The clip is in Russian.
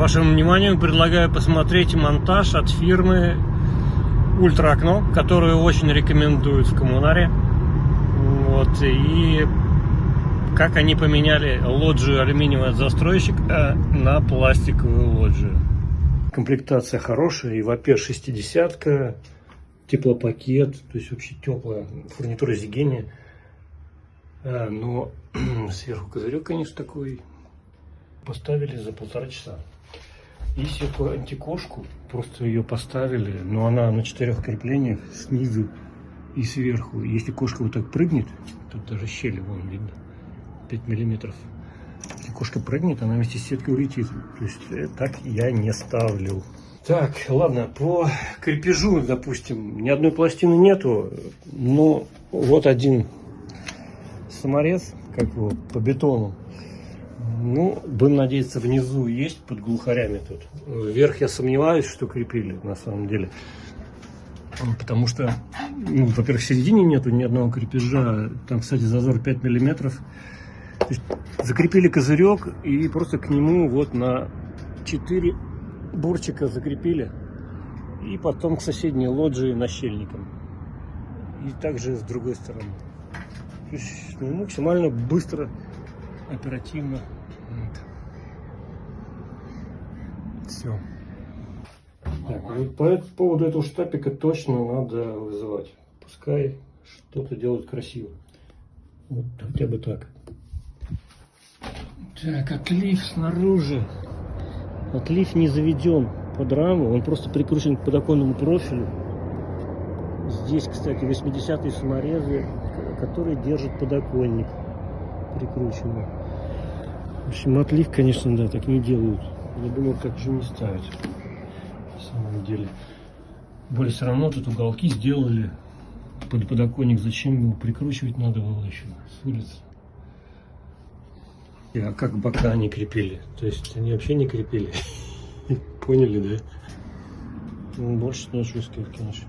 Вашему вниманию предлагаю посмотреть монтаж от фирмы Ультра Окно, которую очень рекомендуют в коммунаре. Вот, и как они поменяли лоджию алюминиевый от застройщика на пластиковую лоджию. Комплектация хорошая, и ВП 60-ка, теплопакет, то есть вообще теплая фурнитура Зигения. Но сверху козырек, конечно, такой. Поставили за 1,5 часа. И эту антикошку, просто ее поставили, но она на 4 креплениях снизу и сверху. Если кошка вот так прыгнет, тут даже щели вон видно, 5 миллиметров. Если кошка прыгнет, она вместе с сеткой улетит. То есть так я не ставлю. Так, ладно, по крепежу, допустим, ни одной пластины нету, но вот один саморез, как его, по бетону. Ну, будем надеяться, внизу есть под глухарями тут. Вверх я сомневаюсь, что крепили на самом деле. Потому что, ну, во-первых, в середине нету ни одного крепежа. Там, кстати, зазор 5 миллиметров. То есть, закрепили козырек и просто к нему вот на 4 борчика закрепили. И потом к соседней лоджии нащельником. И также с другой стороны. То есть, ну, максимально быстро, оперативно. Вот. Все. Так, вот по поводу этого штапика точно надо вызывать. Пускай что-то делают красиво. Вот хотя бы так. Так, отлив снаружи. Отлив не заведен под раму, он просто прикручен к подоконному профилю. Здесь, кстати, 80-е саморезы, которые держат подоконник прикрученный. В общем, отлив, конечно, да, так не делают. Я думал, так же не ставят. На самом деле. Более все равно тут уголки сделали под подоконник. Зачем его прикручивать надо было еще с улицы? А как бока они крепили? То есть они вообще не крепили. Поняли, да? Больше нечего сказать, конечно.